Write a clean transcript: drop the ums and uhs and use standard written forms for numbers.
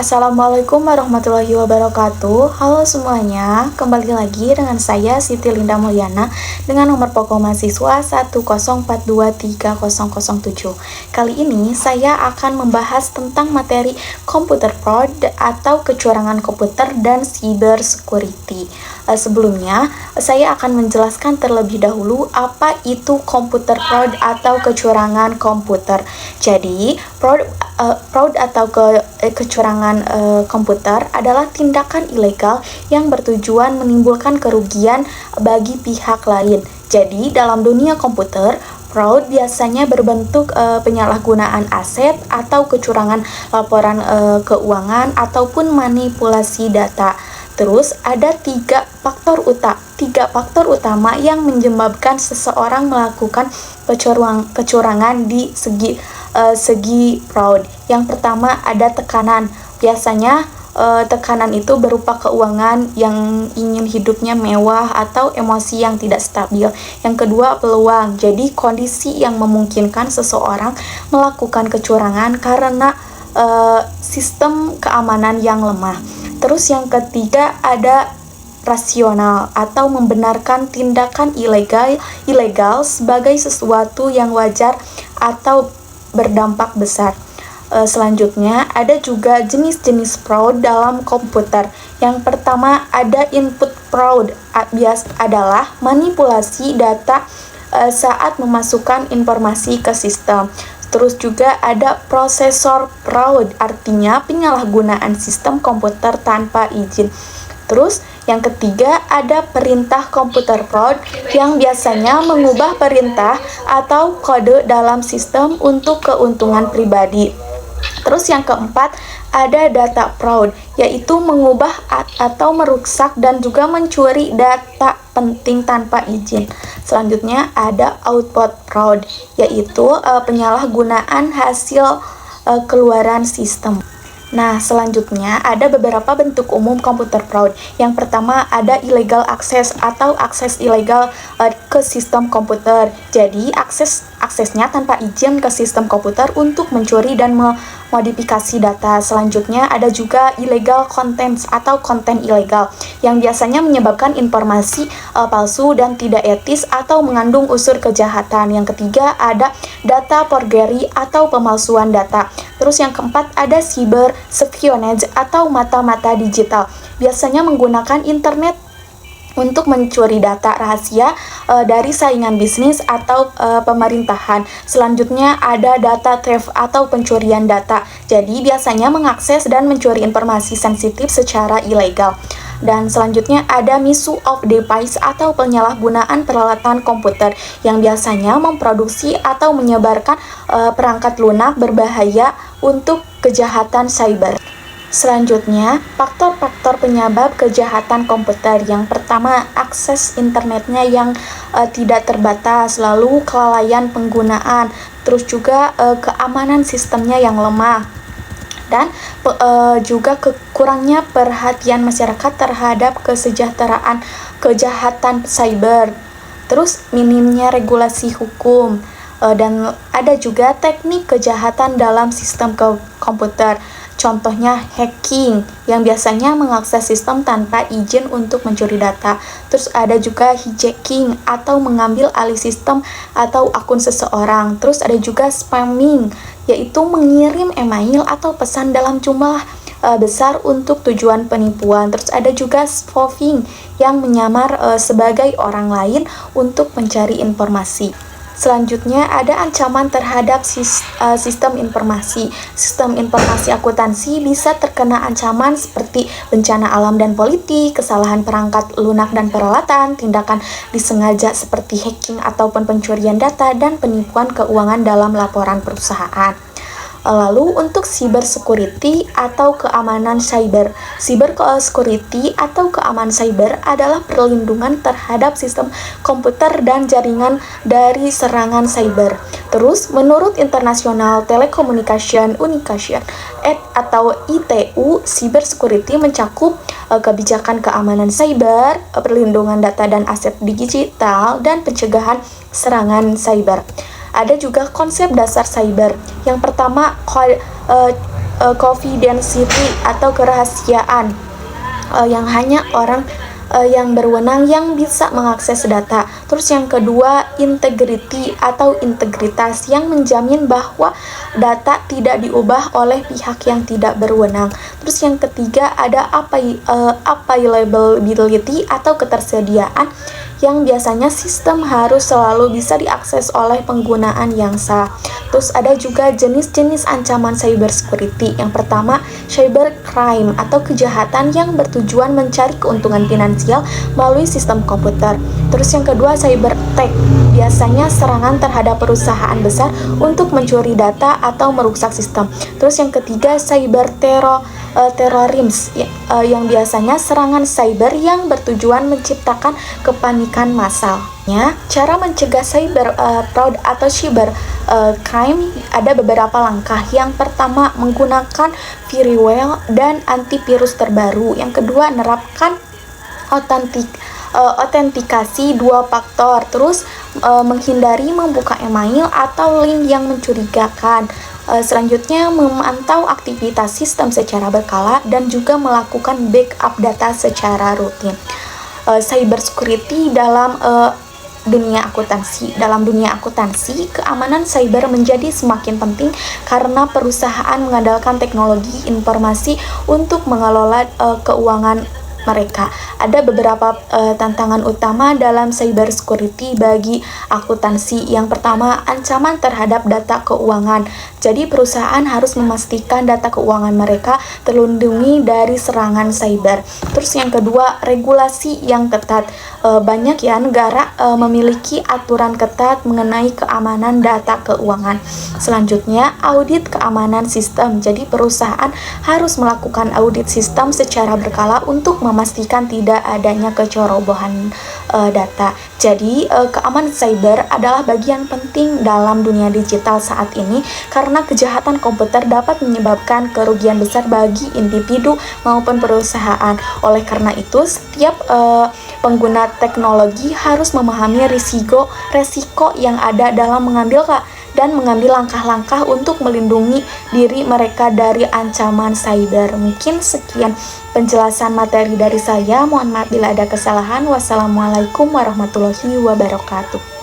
Assalamualaikum warahmatullahi wabarakatuh. Halo semuanya, kembali lagi dengan saya Siti Linda Mulyana dengan nomor pokok mahasiswa 104230007. Kali ini saya akan membahas tentang materi computer fraud atau kecurangan komputer dan cyber security. Sebelumnya, saya akan menjelaskan terlebih dahulu apa itu computer fraud atau kecurangan komputer. Jadi, fraud atau kecurangan komputer adalah tindakan ilegal yang bertujuan menimbulkan kerugian bagi pihak lain. Jadi, dalam dunia komputer, fraud biasanya berbentuk penyalahgunaan aset atau kecurangan laporan keuangan ataupun manipulasi data. Terus ada tiga faktor utama yang menyebabkan seseorang melakukan kecurangan di segi fraud. Yang pertama ada tekanan. Biasanya tekanan itu berupa keuangan yang ingin hidupnya mewah atau emosi yang tidak stabil. Yang kedua peluang. Jadi kondisi yang memungkinkan seseorang melakukan kecurangan karena sistem keamanan yang lemah. Terus yang ketiga ada rasional atau membenarkan tindakan ilegal sebagai sesuatu yang wajar atau berdampak besar. Selanjutnya ada juga jenis-jenis fraud dalam komputer. Yang pertama ada input fraud, adalah manipulasi data saat memasukkan informasi ke sistem. Terus juga ada processor fraud, artinya penyalahgunaan sistem komputer tanpa izin. Terus yang ketiga ada perintah komputer fraud yang biasanya mengubah perintah atau kode dalam sistem untuk keuntungan pribadi. Terus yang keempat ada data fraud, yaitu mengubah atau merusak dan juga mencuri data penting tanpa izin. Selanjutnya ada output fraud, yaitu penyalahgunaan hasil keluaran sistem. Nah, selanjutnya ada beberapa bentuk umum computer fraud. Yang pertama ada illegal access atau akses ilegal ke sistem komputer. Jadi, aksesnya tanpa izin ke sistem komputer untuk mencuri dan memodifikasi data. Selanjutnya ada juga illegal contents atau konten ilegal yang biasanya menyebabkan informasi palsu dan tidak etis atau mengandung unsur kejahatan. Yang ketiga ada data forgery atau pemalsuan data. Terus yang keempat ada cyber espionage atau mata-mata digital. Biasanya menggunakan internet untuk mencuri data rahasia dari saingan bisnis atau pemerintahan. Selanjutnya ada data theft atau pencurian data. Jadi biasanya mengakses dan mencuri informasi sensitif secara ilegal. Dan selanjutnya ada misuse of device atau penyalahgunaan peralatan komputer yang biasanya memproduksi atau menyebarkan perangkat lunak berbahaya untuk kejahatan cyber. Selanjutnya, faktor-faktor penyebab kejahatan komputer. Yang pertama, akses internetnya yang tidak terbatas, lalu kelalaian penggunaan, terus juga keamanan sistemnya yang lemah, dan juga kurangnya perhatian masyarakat terhadap kesejahteraan kejahatan cyber. Terus minimnya regulasi hukum, dan ada juga teknik kejahatan dalam sistem komputer. Contohnya hacking yang biasanya mengakses sistem tanpa izin untuk mencuri data. Terus ada juga hijacking atau mengambil alih sistem atau akun seseorang. Terus ada juga spamming, yaitu mengirim email atau pesan dalam jumlah besar untuk tujuan penipuan. Terus ada juga spoofing yang menyamar sebagai orang lain untuk mencari informasi. Selanjutnya ada ancaman terhadap sistem informasi. Sistem informasi akuntansi bisa terkena ancaman seperti bencana alam dan politik, kesalahan perangkat lunak dan peralatan, tindakan disengaja seperti hacking ataupun pencurian data, dan penipuan keuangan dalam laporan perusahaan. Lalu untuk cyber security atau keamanan cyber. Cyber security atau keamanan cyber adalah perlindungan terhadap sistem komputer dan jaringan dari serangan cyber. Terus menurut International Telecommunication Union atau ITU, cyber security mencakup kebijakan keamanan cyber, perlindungan data dan aset digital, dan pencegahan serangan cyber. Ada juga konsep dasar cyber. Yang pertama, confidentiality atau kerahasiaan yang hanya orang yang berwenang yang bisa mengakses data. Terus yang kedua, integrity atau integritas yang menjamin bahwa data tidak diubah oleh pihak yang tidak berwenang. Terus yang ketiga ada availability atau ketersediaan yang biasanya sistem harus selalu bisa diakses oleh penggunaan yang sah. Terus ada juga jenis-jenis ancaman cybersecurity. Yang pertama, cybercrime atau kejahatan yang bertujuan mencari keuntungan finansial melalui sistem komputer. Terus yang kedua, cyber-attack, biasanya serangan terhadap perusahaan besar untuk mencuri data atau merusak sistem. Terus yang ketiga, terorisme yang biasanya serangan cyber yang bertujuan menciptakan kepanikan massal. Cara mencegah cyber fraud atau cyber crime ada beberapa langkah. Yang pertama, menggunakan firewall dan antivirus terbaru. Yang kedua, menerapkan autentikasi 2 faktor. Terus menghindari membuka email atau link yang mencurigakan. Selanjutnya, memantau aktivitas sistem secara berkala dan juga melakukan backup data secara rutin. Cybersecurity dalam dunia akuntansi. Dalam dunia akuntansi, keamanan cyber menjadi semakin penting karena perusahaan mengandalkan teknologi informasi untuk mengelola keuangan mereka. Ada beberapa tantangan utama dalam cybersecurity bagi akuntansi. Yang pertama, ancaman terhadap data keuangan. Jadi perusahaan harus memastikan data keuangan mereka terlindungi dari serangan cyber. Terus yang kedua, regulasi yang ketat. Banyak ya negara memiliki aturan ketat mengenai keamanan data keuangan. Selanjutnya, audit keamanan sistem. Jadi perusahaan harus melakukan audit sistem secara berkala untuk memastikan tidak adanya kecerobohan data. Jadi keamanan cyber adalah bagian penting dalam dunia digital saat ini karena kejahatan komputer dapat menyebabkan kerugian besar bagi individu maupun perusahaan. Oleh karena itu, setiap pengguna teknologi harus memahami resiko yang ada dalam mengambil langkah-langkah untuk melindungi diri mereka dari ancaman cyber. Mungkin sekian penjelasan materi dari saya. Mohon maaf bila ada kesalahan. Wassalamualaikum warahmatullahi wabarakatuh.